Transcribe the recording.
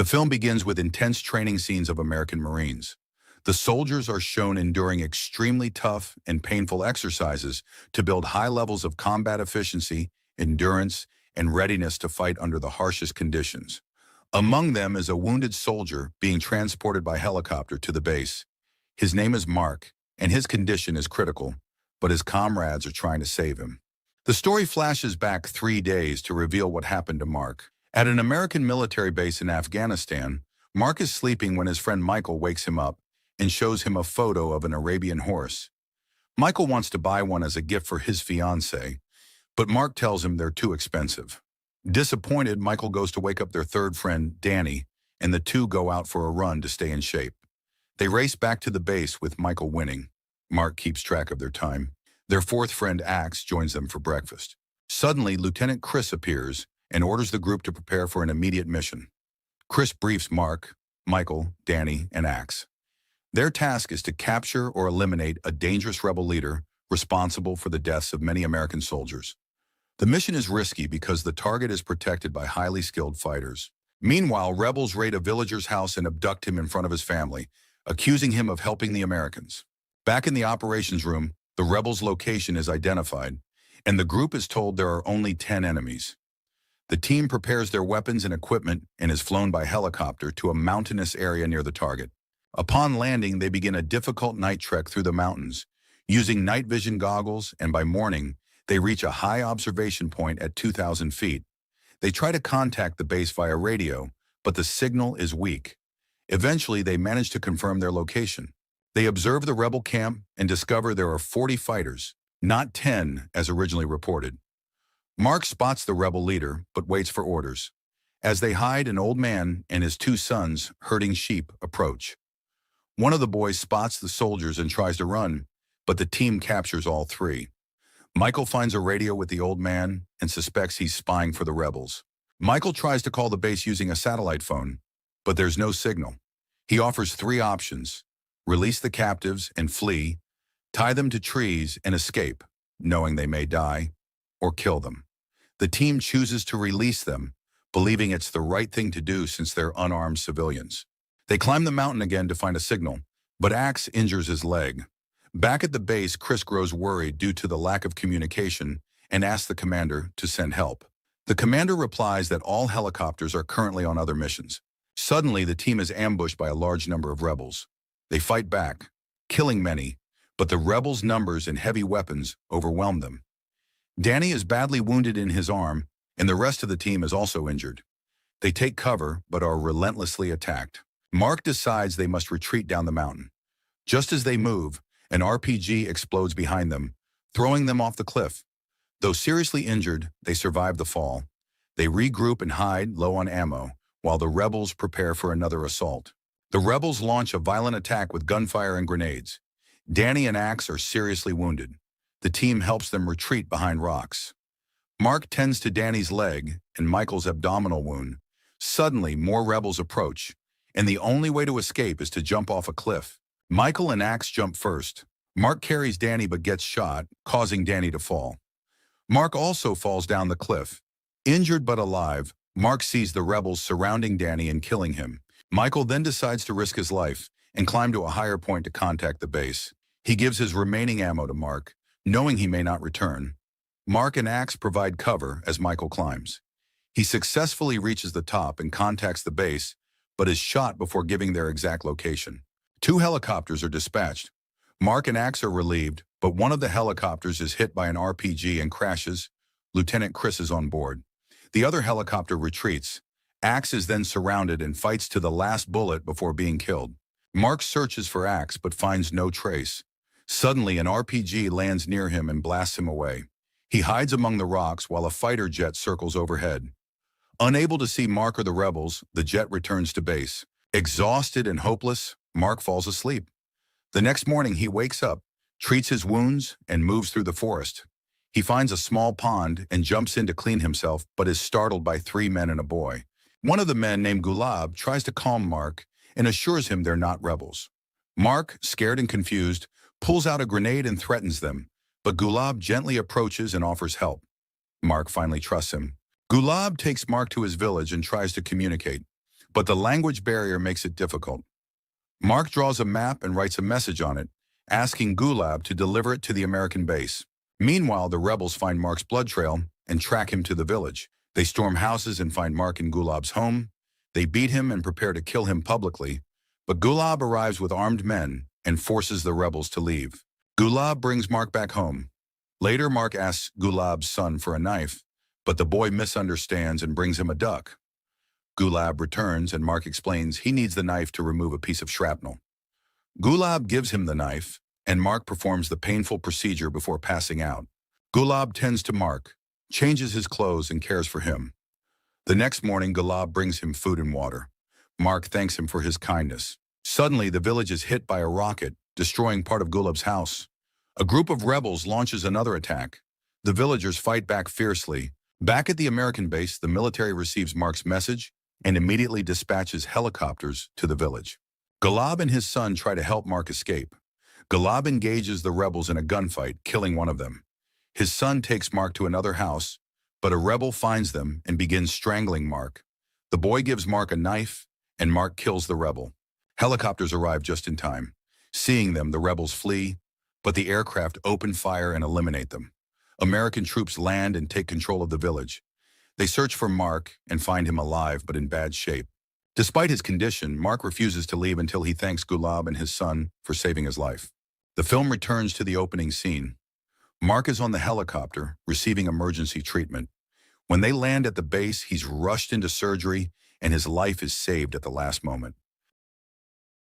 The film begins with intense training scenes of American Marines. The soldiers are shown enduring extremely tough and painful exercises to build high levels of combat efficiency, endurance, and readiness to fight under the harshest conditions. Among them is a wounded soldier being transported by helicopter to the base. His name is Mark, and his condition is critical, but his comrades are trying to save him. The story flashes back 3 days to reveal what happened to Mark. At an American military base in Afghanistan, Mark is sleeping when his friend Michael wakes him up and shows him a photo of an Arabian horse. Michael wants to buy one as a gift for his fiancée, but Mark tells him they're too expensive. Disappointed, Michael goes to wake up their third friend, Danny, and the two go out for a run to stay in shape. They race back to the base with Michael winning. Mark keeps track of their time. Their fourth friend, Axe, joins them for breakfast. Suddenly, Lieutenant Chris appears and orders the group to prepare for an immediate mission. Chris briefs Mark, Michael, Danny, and Axe. Their task is to capture or eliminate a dangerous rebel leader responsible for the deaths of many American soldiers. The mission is risky because the target is protected by highly skilled fighters. Meanwhile, rebels raid a villager's house and abduct him in front of his family, accusing him of helping the Americans. Back in the operations room, the rebels' location is identified, and the group is told there are only 10 enemies. The team prepares their weapons and equipment and is flown by helicopter to a mountainous area near the target. Upon landing, they begin a difficult night trek through the mountains, using night vision goggles, and by morning, they reach a high observation point at 2,000 feet. They try to contact the base via radio, but the signal is weak. Eventually, they manage to confirm their location. They observe the rebel camp and discover there are 40 fighters, not 10 as originally reported. Mark spots the rebel leader, but waits for orders. As they hide, an old man and his 2 sons, herding sheep, approach. One of the boys spots the soldiers and tries to run, but the team captures all 3. Michael finds a radio with the old man and suspects he's spying for the rebels. Michael tries to call the base using a satellite phone, but there's no signal. He offers 3 options: release the captives and flee, tie them to trees and escape, knowing they may die, or kill them. The team chooses to release them, believing it's the right thing to do since they're unarmed civilians. They climb the mountain again to find a signal, but Axe injures his leg. Back at the base, Chris grows worried due to the lack of communication and asks the commander to send help. The commander replies that all helicopters are currently on other missions. Suddenly, the team is ambushed by a large number of rebels. They fight back, killing many, but the rebels' numbers and heavy weapons overwhelm them. Danny is badly wounded in his arm, and the rest of the team is also injured. They take cover, but are relentlessly attacked. Mark decides they must retreat down the mountain. Just as they move, an RPG explodes behind them, throwing them off the cliff. Though seriously injured, they survive the fall. They regroup and hide, low on ammo, while the rebels prepare for another assault. The rebels launch a violent attack with gunfire and grenades. Danny and Axe are seriously wounded. The team helps them retreat behind rocks. Mark tends to Danny's leg and Michael's abdominal wound. Suddenly, more rebels approach, and the only way to escape is to jump off a cliff. Michael and Axe jump first. Mark carries Danny but gets shot, causing Danny to fall. Mark also falls down the cliff. Injured but alive, Mark sees the rebels surrounding Danny and killing him. Michael then decides to risk his life and climb to a higher point to contact the base. He gives his remaining ammo to Mark, knowing he may not return. Mark and Axe provide cover as Michael climbs. He successfully reaches the top and contacts the base, but is shot before giving their exact location. 2 helicopters are dispatched. Mark and Axe are relieved, but one of the helicopters is hit by an RPG and crashes. Lieutenant Chris is on board. The other helicopter retreats. Axe is then surrounded and fights to the last bullet before being killed. Mark searches for Axe but finds no trace. Suddenly, an RPG lands near him and blasts him away. He hides among the rocks while a fighter jet circles overhead. Unable to see Mark or the rebels, the jet returns to base. Exhausted and hopeless, Mark falls asleep. The next morning, he wakes up, treats his wounds, and moves through the forest. He finds a small pond and jumps in to clean himself, but is startled by 3 men and a boy. One of the men, named Gulab, tries to calm Mark and assures him they're not rebels. Mark, scared and confused, pulls out a grenade and threatens them, but Gulab gently approaches and offers help. Mark finally trusts him. Gulab takes Mark to his village and tries to communicate, but the language barrier makes it difficult. Mark draws a map and writes a message on it, asking Gulab to deliver it to the American base. Meanwhile, the rebels find Mark's blood trail and track him to the village. They storm houses and find Mark in Gulab's home. They beat him and prepare to kill him publicly, but Gulab arrives with armed men and forces the rebels to leave. Gulab brings Mark back home. Later, Mark asks Gulab's son for a knife, but the boy misunderstands and brings him a duck. Gulab returns and Mark explains he needs the knife to remove a piece of shrapnel. Gulab gives him the knife, and Mark performs the painful procedure before passing out. Gulab tends to Mark, changes his clothes, and cares for him. The next morning, Gulab brings him food and water. Mark thanks him for his kindness. Suddenly, the village is hit by a rocket, destroying part of Gulab's house. A group of rebels launches another attack. The villagers fight back fiercely. Back at the American base, the military receives Mark's message and immediately dispatches helicopters to the village. Gulab and his son try to help Mark escape. Gulab engages the rebels in a gunfight, killing one of them. His son takes Mark to another house, but a rebel finds them and begins strangling Mark. The boy gives Mark a knife, and Mark kills the rebel. Helicopters arrive just in time. Seeing them, the rebels flee, but the aircraft open fire and eliminate them. American troops land and take control of the village. They search for Mark and find him alive but in bad shape. Despite his condition, Mark refuses to leave until he thanks Gulab and his son for saving his life. The film returns to the opening scene. Mark is on the helicopter, receiving emergency treatment. When they land at the base, he's rushed into surgery, and his life is saved at the last moment.